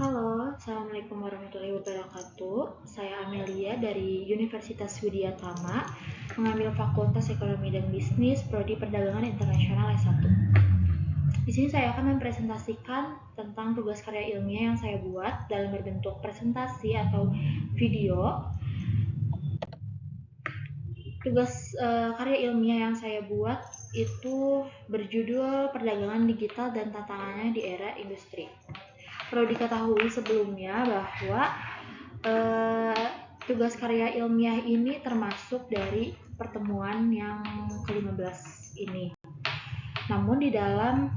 Halo, Assalamualaikum warahmatullahi wabarakatuh. Saya Amelia dari Universitas Widya Tama, mengambil Fakultas Ekonomi dan Bisnis, Prodi Perdagangan Internasional S1. Di sini saya akan mempresentasikan tentang tugas karya ilmiah yang saya buat dalam berbentuk presentasi atau video. Tugas karya ilmiah yang saya buat itu berjudul Perdagangan Digital dan Tantangannya di Era Industri. Perlu diketahui sebelumnya bahwa tugas karya ilmiah ini termasuk dari pertemuan yang ke-15 ini. Namun di dalam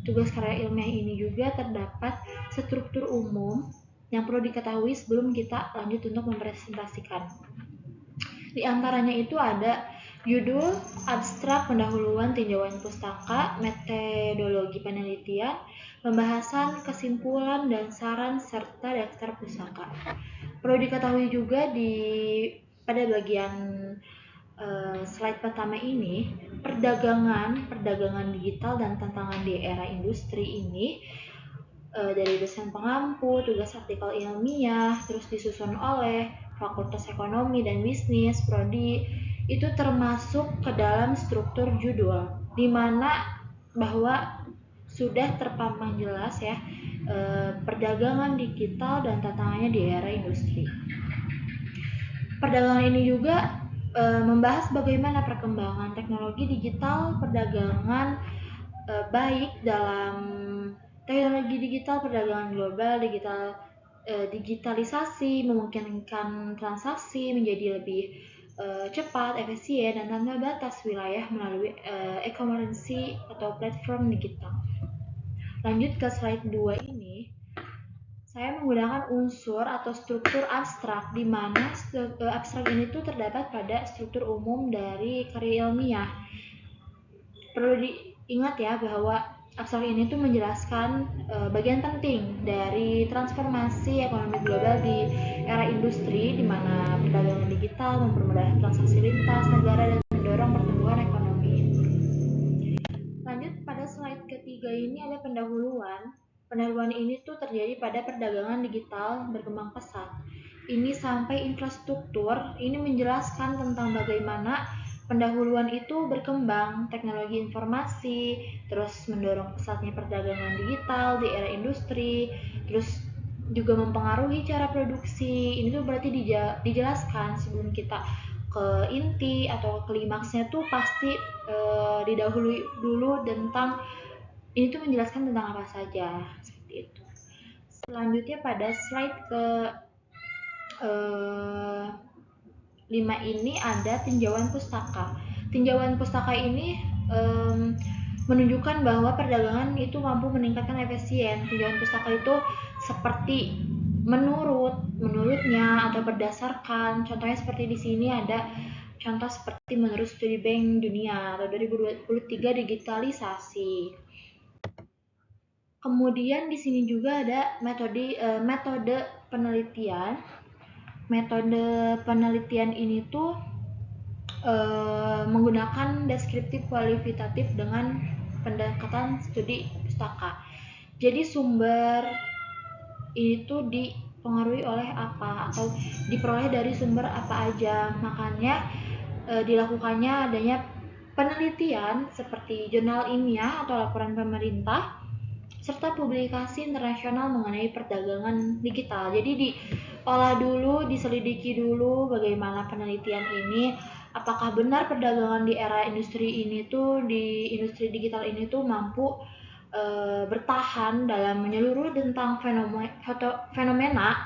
tugas karya ilmiah ini juga terdapat struktur umum yang perlu diketahui sebelum kita lanjut untuk mempresentasikan. Di antaranya itu ada judul, abstrak, pendahuluan, tinjauan pustaka, metodologi penelitian, pembahasan, kesimpulan, dan saran, serta daftar pusaka. Perlu diketahui juga pada bagian slide pertama ini, perdagangan digital dan tantangan di era industri ini dari dosen pengampu, tugas artikel ilmiah, terus disusun oleh Fakultas Ekonomi dan Bisnis, Prodi, itu termasuk ke dalam struktur judul, di mana bahwa sudah terpampang jelas ya perdagangan digital dan tantangannya di era industri. Perdagangan ini juga membahas bagaimana perkembangan teknologi digital perdagangan baik dalam teknologi digital perdagangan global, digitalisasi memungkinkan transaksi menjadi lebih cepat, efisien, dan tanpa batas wilayah melalui e-commerce atau platform digital. Lanjut ke slide 2 ini, saya menggunakan unsur atau struktur abstrak, di mana abstrak ini tuh terdapat pada struktur umum dari karya ilmiah. Perlu diingat ya bahwa abstrak ini tuh menjelaskan bagian penting dari transformasi ekonomi global di era industri, di mana perdagangan digital mempermudah transaksi lintas negara dan mendorong pertumbuhan ekonomi. Lanjut pada slide ketiga ini ada pendahuluan. Pendahuluan ini tuh terjadi pada perdagangan digital berkembang pesat. Ini sampai infrastruktur, ini menjelaskan tentang bagaimana pendahuluan itu berkembang, teknologi informasi, terus mendorong pesatnya perdagangan digital di era industri, terus juga mempengaruhi cara produksi. Ini tuh berarti dijelaskan sebelum kita ke inti atau klimaksnya tuh pasti didahului dulu tentang ini tuh menjelaskan tentang apa saja, seperti itu. Selanjutnya pada slide ke 5 ini ada tinjauan pustaka. Tinjauan pustaka ini menunjukkan bahwa perdagangan itu mampu meningkatkan efisien. Tinjauan pustaka itu seperti menurutnya atau berdasarkan. Contohnya seperti di sini ada contoh seperti menurut studi Bank Dunia atau 2023 digitalisasi. Kemudian di sini juga ada metode penelitian. Metode penelitian ini tuh menggunakan deskriptif kualitatif dengan pendekatan studi pustaka. Jadi sumber ini tuh dipengaruhi oleh apa atau diperoleh dari sumber apa aja. Makanya dilakukannya adanya penelitian seperti jurnal ilmiah atau laporan pemerintah serta publikasi internasional mengenai perdagangan digital. Jadi diolah dulu, diselidiki dulu bagaimana penelitian ini, apakah benar perdagangan di era industri ini tuh, di industri digital ini tuh mampu bertahan dalam menyeluruh tentang fenomena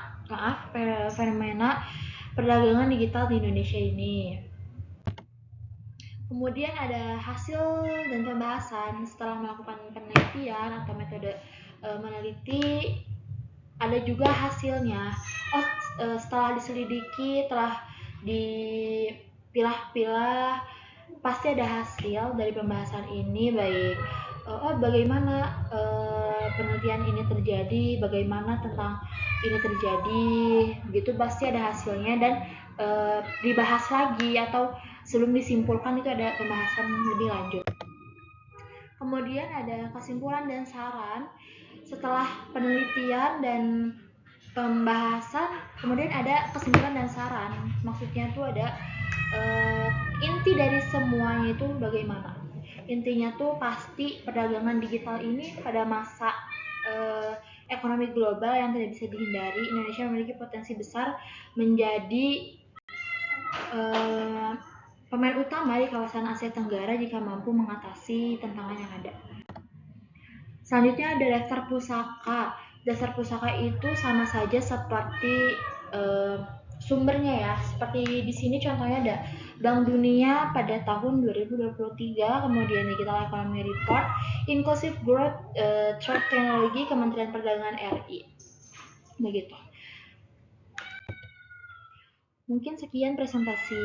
perdagangan digital di Indonesia ini. Kemudian ada hasil dan pembahasan setelah melakukan penelitian atau metode meneliti, ada juga hasilnya. Setelah diselidiki, telah dipilah-pilah, pasti ada hasil dari pembahasan ini, baik bagaimana penelitian ini terjadi, bagaimana tentang ini terjadi, gitu pasti ada hasilnya dan dibahas lagi atau sebelum disimpulkan itu ada pembahasan lebih lanjut. Kemudian ada kesimpulan dan saran. Setelah penelitian dan pembahasan, kemudian ada kesimpulan dan saran. Maksudnya tuh ada inti dari semuanya itu bagaimana. Intinya tuh pasti perdagangan digital ini pada masa ekonomi global yang tidak bisa dihindari, Indonesia memiliki potensi besar menjadi pemain utama di kawasan Asia Tenggara jika mampu mengatasi tantangan yang ada. Selanjutnya ada dasar pusaka. Dasar pusaka itu sama saja seperti sumbernya ya. Seperti di sini contohnya ada Bank Dunia pada tahun 2023, kemudian Digital Economy Report, Inclusive Growth Threat Technology, Kementerian Perdagangan RI. Begitu. Mungkin sekian presentasi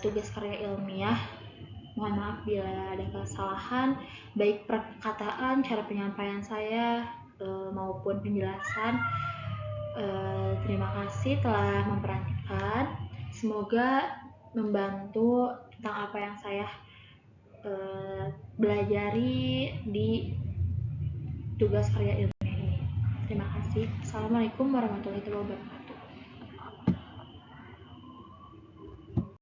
tugas karya ilmiah. Mohon maaf bila ada kesalahan, baik perkataan, cara penyampaian saya, maupun penjelasan. Terima kasih telah memperhatikan. Semoga membantu tentang apa yang saya belajari di tugas karya ilmiah ini. Terima kasih. Assalamualaikum warahmatullahi wabarakatuh.